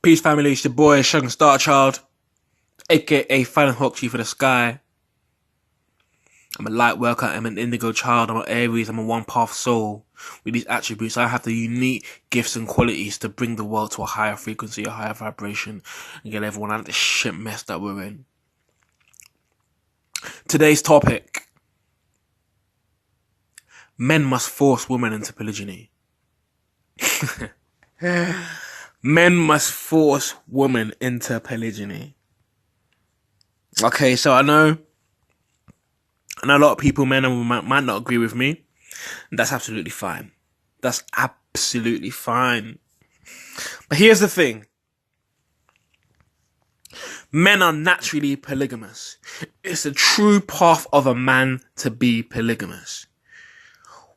Peace family, it's your boy I Segun Starchild, aka Final Hawk Chief of the Sky. I'm a light worker, I'm an indigo child, I'm an Aries, I'm a one-path soul. With these attributes, I have the unique gifts and qualities to bring the world to a higher frequency, a higher vibration, and get everyone out of this shit mess that we're in. Today's topic: men must force women into polygyny. Men must force women into polygyny. Okay, so I know a lot of people, men and women, might not agree with me. And that's absolutely fine. That's absolutely fine. But here's the thing. Men are naturally polygamous. It's the true path of a man to be polygamous.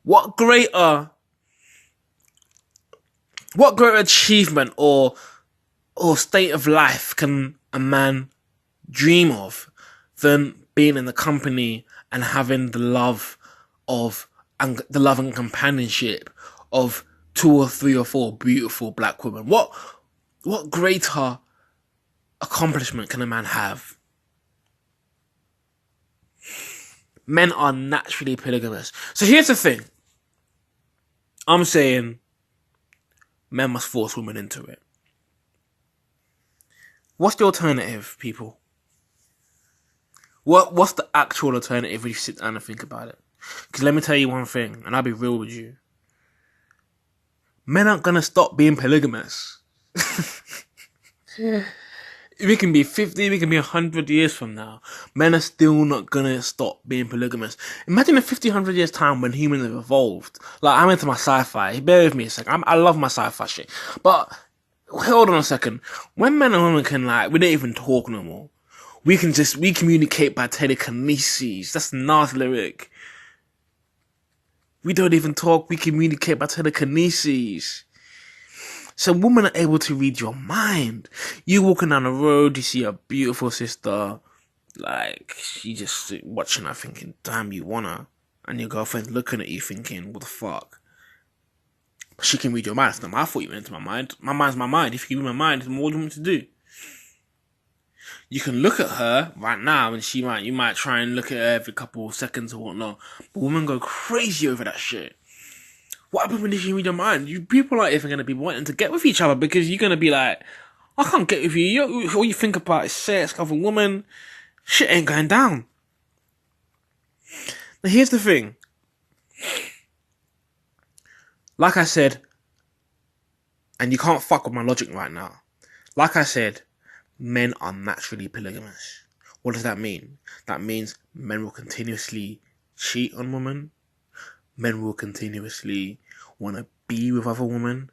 What greater achievement or state of life can a man dream of than being in the company and having the love and companionship of 2 or 3 or 4 beautiful black women? What greater accomplishment can a man have? Men are naturally polygamous. So here's the thing. I'm saying men must force women into it. What's the alternative, people? What's the actual alternative when you sit down and think about it? Because let me tell you one thing, and I'll be real with you. Men aren't going to stop being polygamous. We can be 50, we can be 100 years from now. Men are still not going to stop being polygamous. Imagine in 50, 100 years time when humans have evolved. Like, I'm into my sci-fi. Bear with me a second. I love my sci-fi shit. But, hold on a second. When men and women can, we don't even talk no more. We communicate by telekinesis. That's a nice lyric. We don't even talk, we communicate by telekinesis. So women are able to read your mind. You walking down the road, you see a beautiful sister, she just watching her thinking, damn, you wanna. And your girlfriend's looking at you thinking, what the fuck? She can read your mind. It's not my fault you went into my mind. My mind's my mind. If you read my mind, then what do you want me to do? You can look at her right now and you might try and look at her every couple of seconds or whatnot. But women go crazy over that shit. What happens when you read your mind? People aren't even going to be wanting to get with each other because you're going to be like, I can't get with you. All you think about is sex, other woman. Shit ain't going down. Now here's the thing. Like I said, and you can't fuck with my logic right now. Like I said, men are naturally polygamous. What does that mean? That means men will continuously cheat on women. Men will continuously want to be with other women.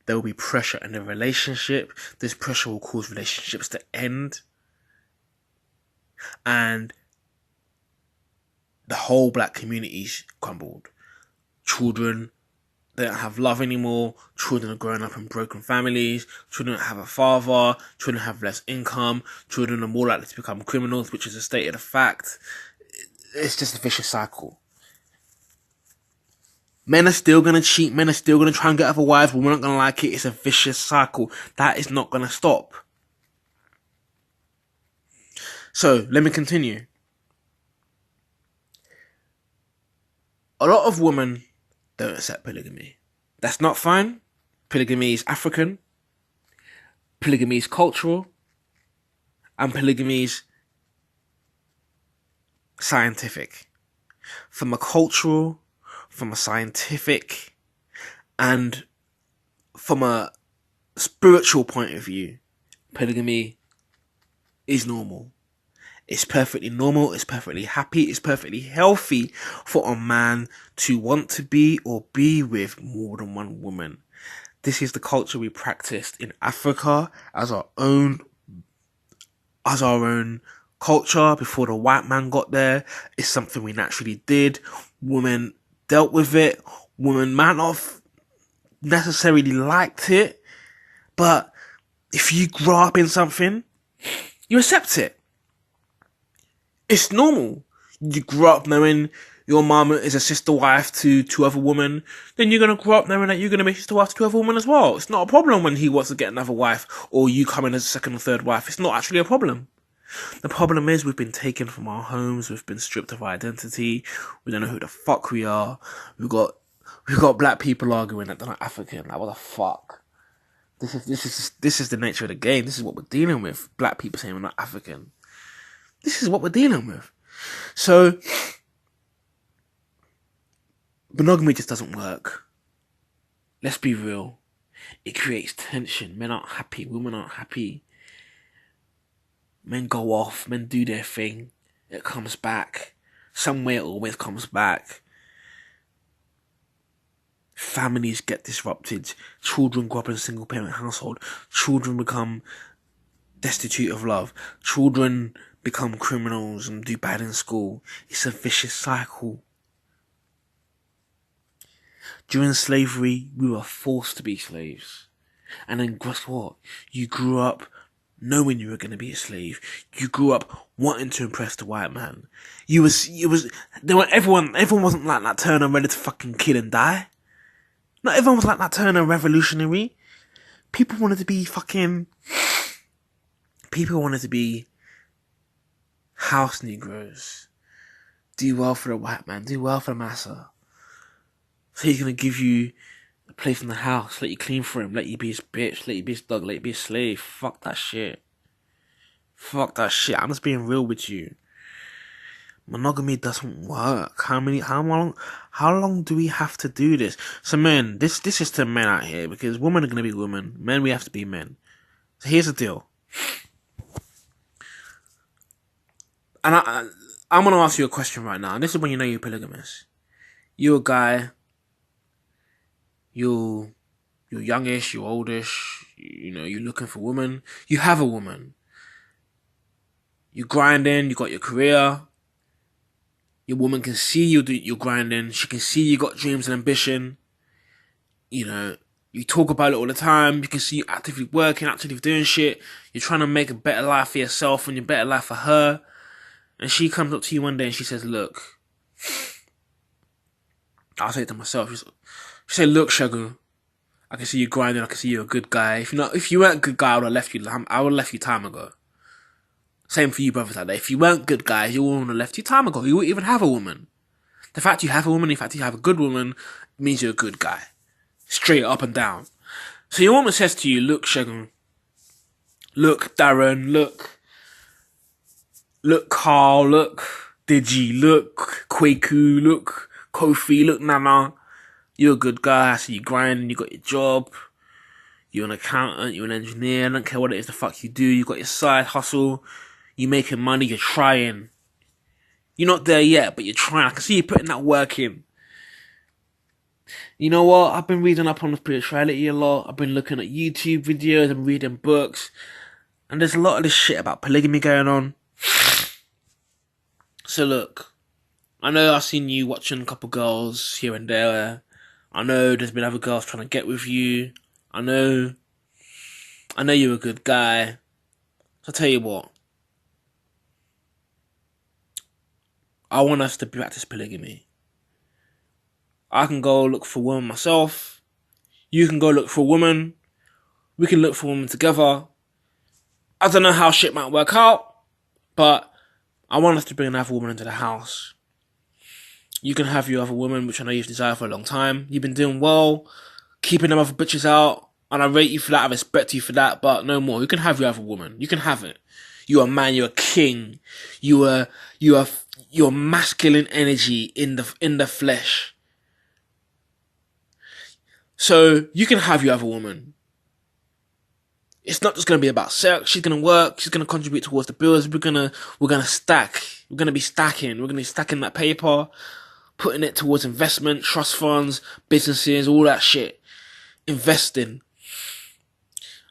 There will be pressure in the relationship. This pressure will cause relationships to end. And the whole black community's crumbled. Children, they don't have love anymore. Children are growing up in broken families. Children don't have a father. Children have less income. Children are more likely to become criminals, which is a state of the fact. It's just a vicious cycle. Men are still going to cheat. Men are still going to try and get other wives. But we're not going to like it. It's a vicious cycle. That is not going to stop. So, let me continue. A lot of women don't accept polygamy. That's not fine. Polygamy is African. Polygamy is cultural. And polygamy is scientific. From a cultural, from a scientific, and from a spiritual point of view, polygamy is normal. It's perfectly normal, it's perfectly happy, it's perfectly healthy for a man to want to be or be with more than one woman. This is the culture we practiced in Africa as our own culture before the white man got there. It's something we naturally did. Women dealt with it. Women might not have necessarily liked it, but if you grow up in something, you accept it. It's normal. You grew up knowing your mom is a sister wife to two other women, then you're going to grow up knowing that you're going to be sister wife to two other women as well. It's not a problem when he wants to get another wife or you come in as a second or third wife. It's not actually a problem. The problem is we've been taken from our homes. We've been stripped of our identity. We don't know who the fuck we are. We've got black people arguing that they're not African. Like, what the fuck? This is the nature of the game. This is what we're dealing with. Black people saying we're not African. This is what we're dealing with. So, monogamy just doesn't work. Let's be real. It creates tension. Men aren't happy. Women aren't happy. Men go off. Men do their thing. It comes back. Some way it always comes back. Families get disrupted. Children grow up in a single parent household. Children become destitute of love. Children become criminals and do bad in school. It's a vicious cycle. During slavery, we were forced to be slaves. And then guess what? You grew up knowing you were going to be a slave. You grew up wanting to impress the white man. Everyone wasn't like that Turner ready to fucking kill and die. Not everyone was like that Turner revolutionary. People wanted to be house Negroes. Do well for the white man. Do well for the massa. So he's going to give you a place in the house. Let you clean for him. Let you be his bitch. Let you be his dog. Let you be his slave. Fuck that shit. Fuck that shit. I'm just being real with you. Monogamy doesn't work. How long do we have to do this? So men, this is to men out here, because women are going to be women. Men, we have to be men. So here's the deal. And I'm going to ask you a question right now. And this is when you know you're polygamous. You're a guy. You're youngish, you're oldish. You know, you're looking for a woman. You have a woman. You're grinding, you got your career. Your woman can see you're grinding. She can see you got dreams and ambition. You know, you talk about it all the time. You can see you actively working, actively doing shit. You're trying to make a better life for yourself and a better life for her. And she comes up to you one day and she says, look. I'll say it to myself. She said, look, Segun, I can see you grinding. I can see you're a good guy. If you weren't a good guy, I would have left you. Time ago. Same for you brothers like that. If you weren't good guys, you would have left you time ago. You wouldn't even have a woman. The fact you have a woman, the fact you have a good woman, means you're a good guy. Straight up and down. So your woman says to you, look, Segun, look, Darren, look, Carl, look, Digi, look, Kwaku, look, Kofi, look, Nana. You're a good guy. I see you grinding. You got your job. You're an accountant. You're an engineer. I don't care what it is the fuck you do. You got your side hustle. You're making money. You're trying. You're not there yet, but you're trying. I can see you putting that work in. You know what? I've been reading up on spirituality a lot. I've been looking at YouTube videos and reading books. And there's a lot of this shit about polygamy going on. So look, I know I've seen you watching a couple girls here and there. I know there's been other girls trying to get with you. I know you're a good guy. So I'll tell you what. I want us to practice polygamy. I can go look for a woman myself. You can go look for a woman. We can look for a woman together. I don't know how shit might work out, but I want us to bring another woman into the house. You can have your other woman, which I know you've desired for a long time. You've been doing well, keeping them other bitches out, and I rate you for that, I respect you for that, but no more. You can have your other woman. You can have it. You're a man, you're a king. You're masculine energy in the flesh. So you can have your other woman. It's not just going to be about sex. She's going to work. She's going to contribute towards the bills. We're going to stack. We're going to be stacking. We're going to be stacking that paper, putting it towards investment, trust funds, businesses, all that shit. Investing.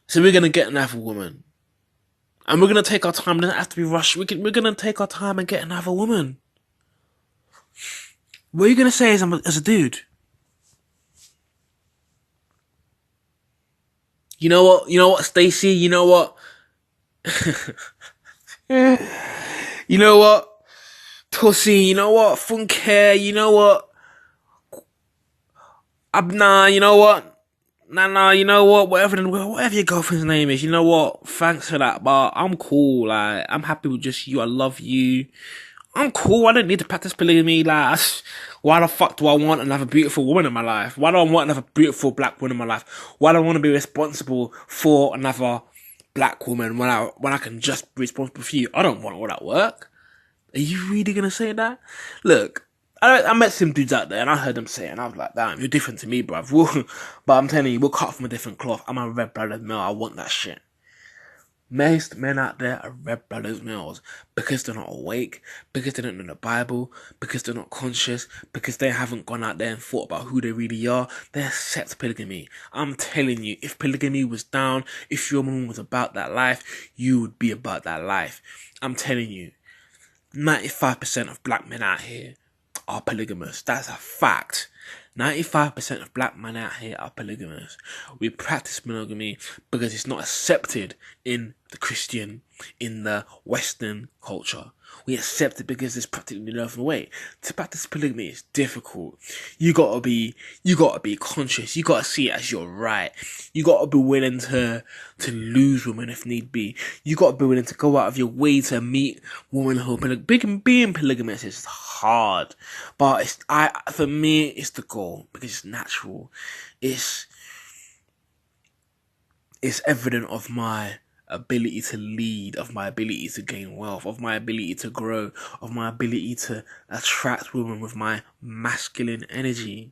So we're going to get another woman. And we're going to take our time. It doesn't have to be rushed. We're going to take our time and get another woman. What are you going to say as a dude? You know what, Stacey? You know what? You know what? Pussy, you know what? Funke, you know what? Abna, you know what? Nah, you know what? Whatever your girlfriend's name is, you know what? Thanks for that, but I'm cool. Like, I'm happy with just you. I love you. I'm cool. I don't need to practice polygamy. Like, why the fuck do I want another beautiful woman in my life? Why do I want another beautiful black woman in my life? Why do I want to be responsible for another black woman when I can just be responsible for you? I don't want all that work. Are you really gonna say that? Look, I met some dudes out there and I heard them say it and I was like, damn, you're different to me, bruv. But I'm telling you, we're cut from a different cloth. I'm a red-blooded male. I want that shit. Most men out there are red-blooded males because they're not awake, because they don't know the Bible, because they're not conscious, because they haven't gone out there and thought about who they really are. They accept polygamy. I'm telling you, if polygamy was down, if your woman was about that life, you would be about that life. I'm telling you, 95% of black men out here are polygamous. That's a fact. 95% of black men out here are polygamous. We practice monogamy because it's not accepted in the Western culture. We accept it because it's practically no other way. To practice polygamy is difficult. You gotta be conscious. You gotta see it as your right. You gotta be willing to lose women if need be. You gotta be willing to go out of your way to meet women who are being polygamous is hard, but for me it's the goal because it's natural. It's evident of my ability to lead, of my ability to gain wealth, of my ability to grow, of my ability to attract women with my masculine energy.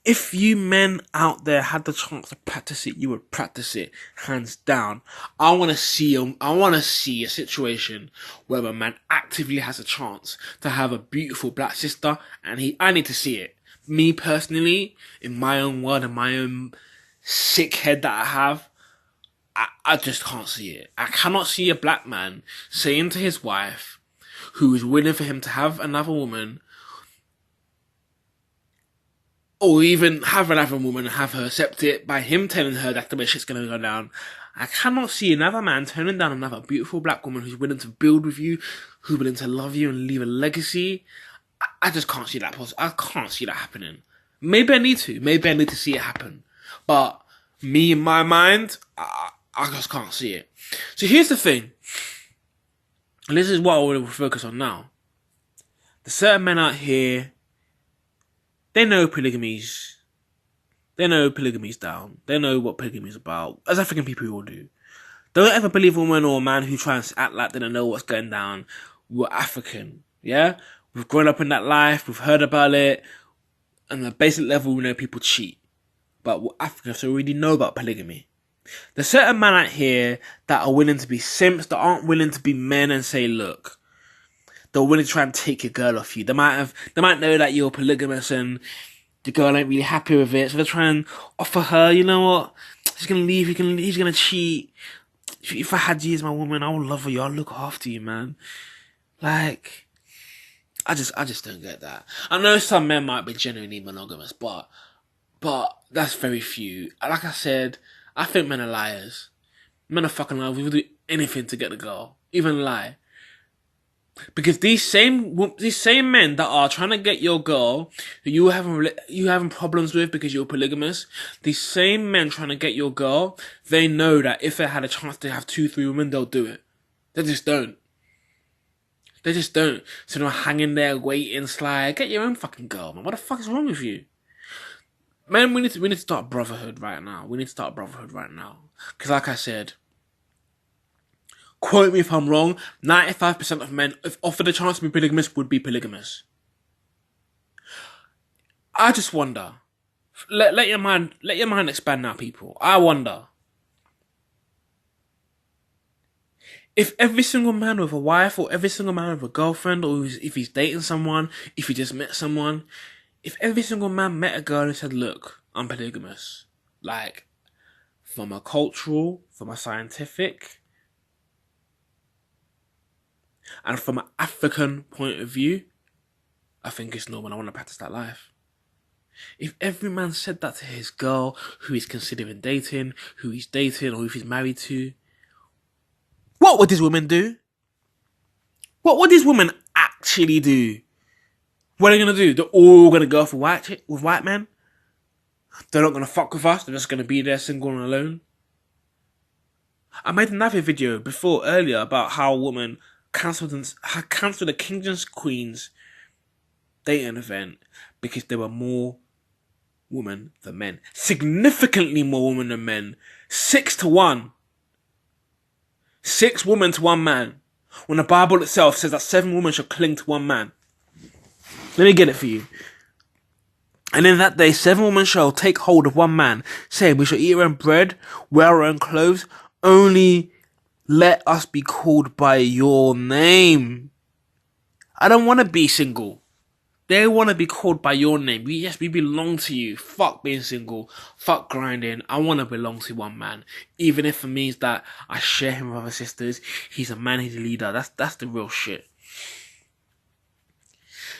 If you men out there had the chance to practice it, you would practice it, hands down. I want to see a situation where a man actively has a chance to have a beautiful black sister, and I need to see it. Me personally, in my own world, in my own sick head that I have, I just can't see it. I cannot see a black man saying to his wife, who is willing for him to have another woman, or even have another woman and have her accept it by him telling her that's the way shit's gonna go down. I cannot see another man turning down another beautiful black woman who's willing to build with you, who's willing to love you and leave a legacy. I just can't see that I can't see that happening. Maybe I need to see it happen. But me, in my mind, I just can't see it. So here's the thing. And this is what I want to focus on now. There's certain men out here, they know polygamy's down. They know what polygamy's about. As African people all do. Don't ever believe a woman or a man who tries to act like they don't know what's going down. We're African, yeah? We've grown up in that life, we've heard about it. On the basic level, we know people cheat. But we're African, so we already know about polygamy. There's certain men out here that are willing to be simps, that aren't willing to be men and say, look, they're willing to try and take your girl off you. They might know that you're polygamous and the girl ain't really happy with it, so they're trying to offer her, you know what, he's gonna leave, he's gonna cheat. If I had you as my woman, I would love you, I'll look after you, man. Like, I just don't get that. I know some men might be genuinely monogamous, but that's very few. Like I said, I think men are liars. Men are fucking liars. We will do anything to get the girl, even lie. Because these same men that are trying to get your girl, who you having problems with because you're polygamous, these same men trying to get your girl, they know that if they had a chance to have 2-3 women, they'll do it. They just don't. So they're hanging there waiting, sly. Get your own fucking girl, man. What the fuck is wrong with you? Man, we need to start brotherhood right now. Because like I said, quote me if I'm wrong, 95% of men, if offered a chance to be polygamous, would be polygamous. I just wonder. Let your mind expand now, people. I wonder if every single man with a wife, or every single man with a girlfriend, or if he's dating someone, if he just met someone, if every single man met a girl and said, look, I'm polygamous, like, from a cultural, from a scientific, and from an African point of view, I think it's normal. I want to practice that life. If every man said that to his girl, who he's considering dating, who he's dating, or if he's married to, what would these women do? What would these women actually do, what are they gonna do? They're all gonna go for white men. They're not gonna fuck with us. They're just gonna be there single and alone. I made another video earlier about how women cancelled the Kings and Queens dating event because there were more women than men. Significantly more women than men. 6-1. 6 women to 1 man. When the Bible itself says that 7 women shall cling to 1 man. Let me get it for you. And in that day 7 women shall take hold of 1 man, saying, we shall eat our own bread, wear our own clothes, only let us be called by your name. I don't want to be single. They want to be called by your name. We belong to you. Fuck being single. Fuck grinding. I want to belong to 1 man. Even if it means that I share him with other sisters. He's a man, he's a leader. That's the real shit.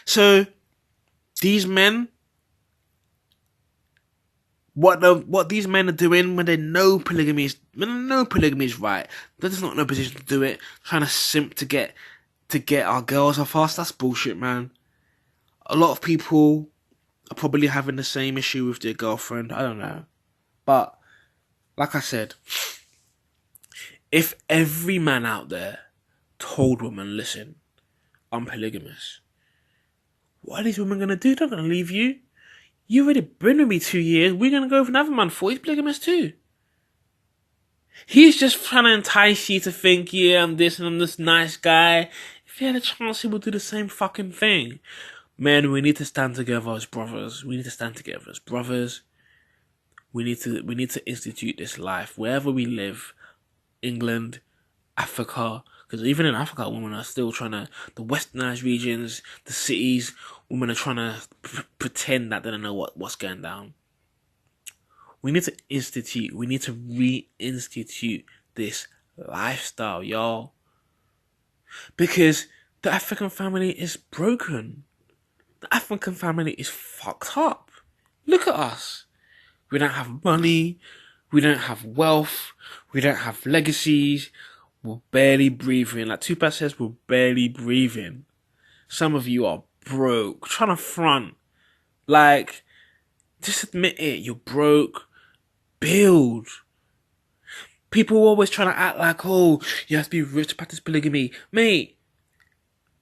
So, these men, what these men are doing when they know polygamy is right, they're just not in a position to do it. Trying to simp to get our girls off us. That's bullshit, man. A lot of people are probably having the same issue with their girlfriend. I don't know. But, like I said, if every man out there told women, listen, I'm polygamous, what are these women going to do? They're not going to leave you. You already been with me 2 years. We're going to go with another man for. He's polygamous too. He's just trying to entice you to think, yeah, I'm this and I'm this nice guy. If he had a chance, he would do the same fucking thing. Men, we need to stand together as brothers. We need to stand together as brothers. We need to institute this life wherever we live. England, Africa, because even in Africa, women are still trying to, the westernized regions, the cities, women are trying to pretend that they don't know what's going down. We need to reinstitute this lifestyle, y'all. Because the African family is broken. The African family is fucked up. Look at us. We don't have money. We don't have wealth. We don't have legacies. We're barely breathing. Like Tupac says, we're barely breathing. Some of you are broke. Trying to front. Like, just admit it. You're broke. Build. People are always trying to act like, oh, you have to be rich to practice polygamy. Mate,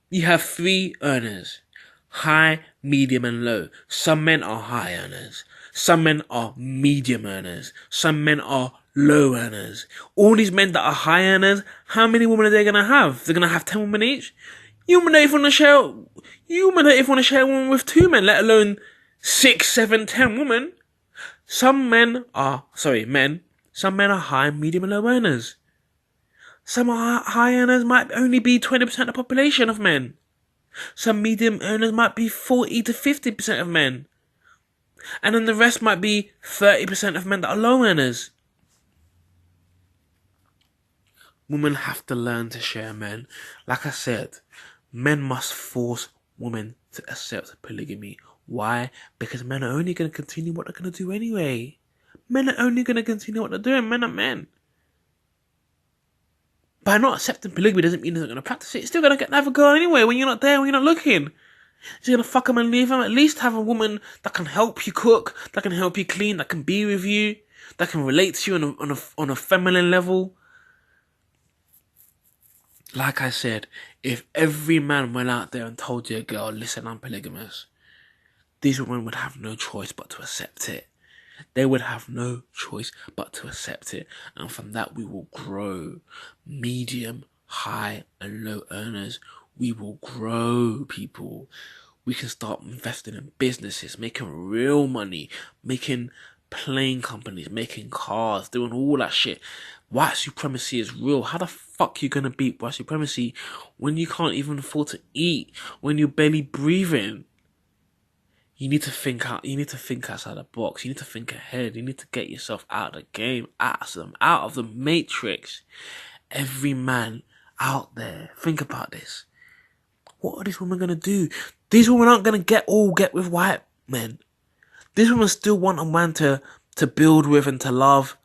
you have 3 earners. High, medium, and low. Some men are high earners. Some men are medium earners. Some men are low earners. All these men that are high earners, how many women are they going to have? They're going to have 10 women each? You women don't even want to share a woman with 2 men, let alone 6, 7, 10 women. Some men are high, medium, and low earners. Some high earners might only be 20% of the population of men. Some medium earners might be 40 to 50% of men. And then the rest might be 30% of men that are low earners. Women have to learn to share men. Like I said, men must force women to accept polygamy. Why? Because men are only going to continue what they're going to do anyway. Men are only going to continue what they're doing. Men are men. By not accepting polygamy doesn't mean they're not going to practice it. You're still going to get another girl anyway when you're not there, when you're not looking. You're going to fuck them and leave them. At least have a woman that can help you cook, that can help you clean, that can be with you, that can relate to you on a feminine level. Like I said, if every man went out there and told your girl, listen, I'm polygamous, these women would have no choice but to accept it. They would have no choice but to accept it. And from that we will grow. Medium, high and low earners, we will grow, people. We can start investing in businesses, making real money, making plane companies, making cars, doing all that shit. White supremacy is real. How the fuck you gonna beat white supremacy when you can't even afford to eat, when you're barely breathing? You need to think outside the box. You need to think ahead. You need to get yourself out of the game, out of the matrix. Every man out there, think about this. What are these women gonna do? These women aren't gonna get with white men. These women still want a man to build with and to love.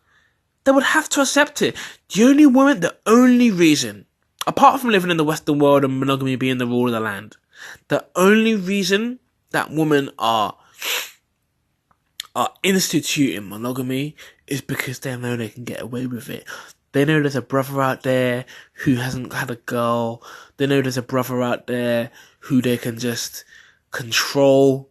They would have to accept it. The only reason Apart from living in the Western world and monogamy being the rule of the land, the only reason that women are instituting monogamy is because they know they can get away with it. They know there's a brother out there who hasn't had a girl. They know there's a brother out there who they can just control,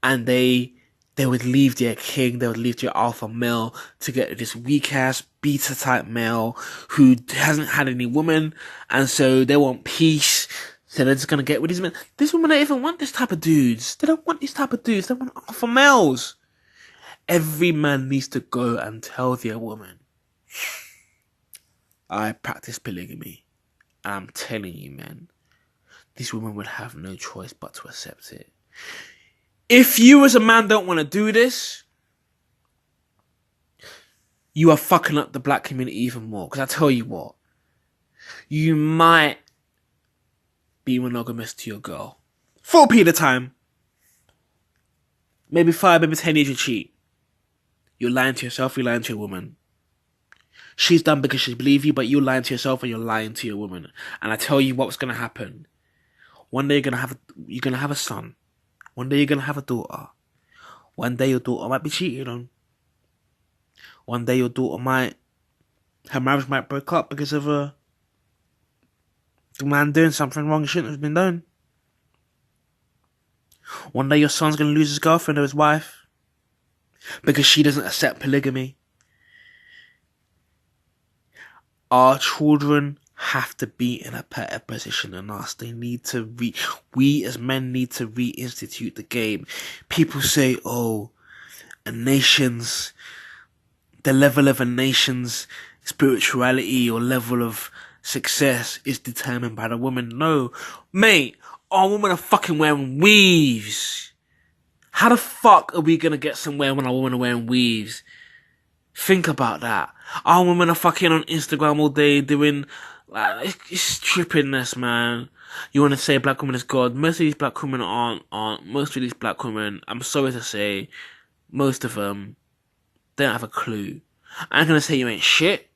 and they would leave their king, they would leave their alpha male to get this weak ass beta type male who hasn't had any woman, and so they want peace. So they're just gonna get with these men. These women don't even want this type of dudes. They don't want these type of dudes. They want alpha males. Every man needs to go and tell their woman, I practice polygamy. And I'm telling you, man, these women would have no choice but to accept it. If you as a man don't want to do this, you are fucking up the black community even more. Because I tell you what, you might be monogamous to your girl for a period of time. Maybe 5, maybe 10 years you cheat. You're lying to yourself, you're lying to your woman. She's done because she believes you, but you're lying to yourself and you're lying to your woman. And I tell you what's going to happen. One day you're going to have a son. One day you're going to have a daughter. One day your daughter might be cheated on. One day your daughter her marriage might break up because of the man doing something wrong shouldn't have been done. One day your son's going to lose his girlfriend or his wife because she doesn't accept polygamy. Our children have to be in a better position than us. They need to we as men need to reinstitute the game. People say, oh, the level of a nation's spirituality or level of success is determined by the woman. No, mate, our women are fucking wearing weaves. How the fuck are we gonna get somewhere when our women are wearing weaves? Think about that. Our women are fucking on Instagram all day doing, like, it's trippiness, man. You wanna say black women is God? Most of these black women aren't. Most of these black women, I'm sorry to say, most of them, they don't have a clue. I ain't gonna say you ain't shit,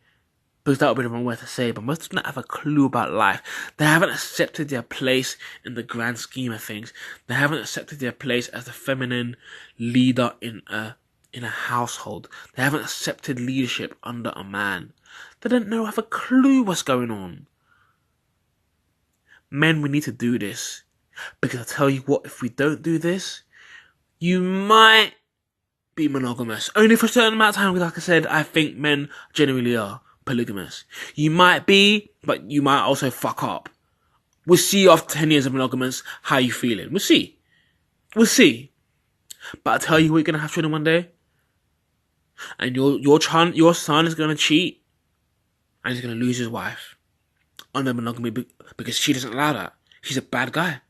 because that would be the wrong word to say, but most of them don't have a clue about life. They haven't accepted their place in the grand scheme of things. They haven't accepted their place as the feminine leader in a household. They haven't accepted leadership under a man. They don't have a clue what's going on. Men, we need to do this. Because I tell you what, if we don't do this, you might be monogamous. Only for a certain amount of time, because like I said, I think men generally are polygamous. You might be, but you might also fuck up. We'll see after 10 years of monogamous how you feeling. We'll see. But I tell you what, you're gonna have children one day, and your son is gonna cheat, and he's gonna lose his wife under monogamy because she doesn't allow that. She's a bad guy.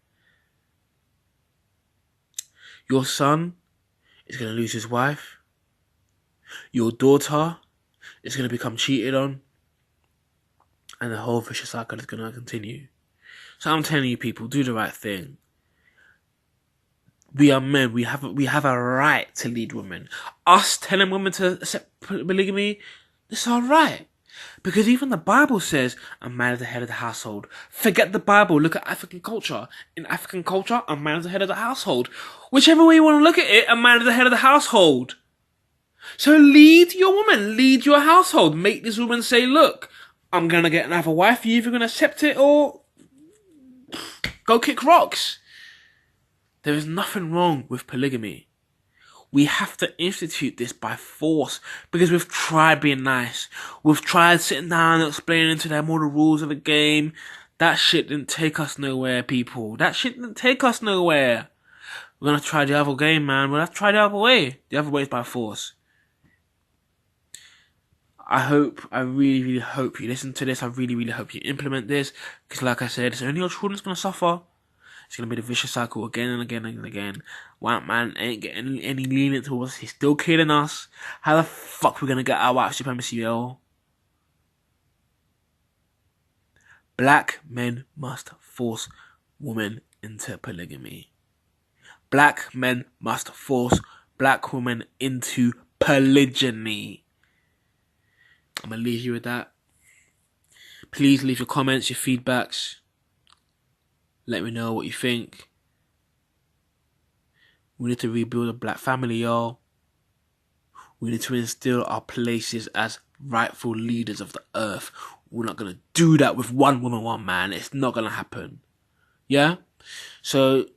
Your son is gonna lose his wife. Your daughter is going to become cheated on, and the whole vicious cycle is going to continue. So I'm telling you, people, do the right thing. We are men. We have a right to lead women. Us telling women to accept polygamy, it's our right. Because even the Bible says a man is the head of the household. Forget the Bible. Look at African culture. In African culture, a man is the head of the household. Whichever way you want to look at it, a man is the head of the household. So lead your woman, lead your household. Make this woman say, look, I'm going to get another wife. You're either going to accept it or go kick rocks. There is nothing wrong with polygamy. We have to institute this by force because we've tried being nice. We've tried sitting down and explaining to them all the rules of the game. That shit didn't take us nowhere, people. That shit didn't take us nowhere. We're going to try the other game, man. We'll have to try the other way. The other way is by force. I really, really hope you listen to this. I really, really hope you implement this. Because like I said, it's only your children's going to suffer. It's going to be the vicious cycle again and again and again. White man ain't getting any lenient to us. He's still killing us. How the fuck we going to get our white supremacy, yo? Black men must force women into polygamy. Black men must force black women into polygyny. I'm going to leave you with that. Please leave your comments, your feedbacks. Let me know what you think. We need to rebuild a black family, y'all. We need to instill our places as rightful leaders of the earth. We're not going to do that with one woman, one man. It's not going to happen. Yeah? So,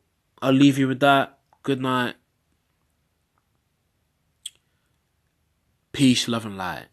I'll leave you with that. Good night. Peace, love and light.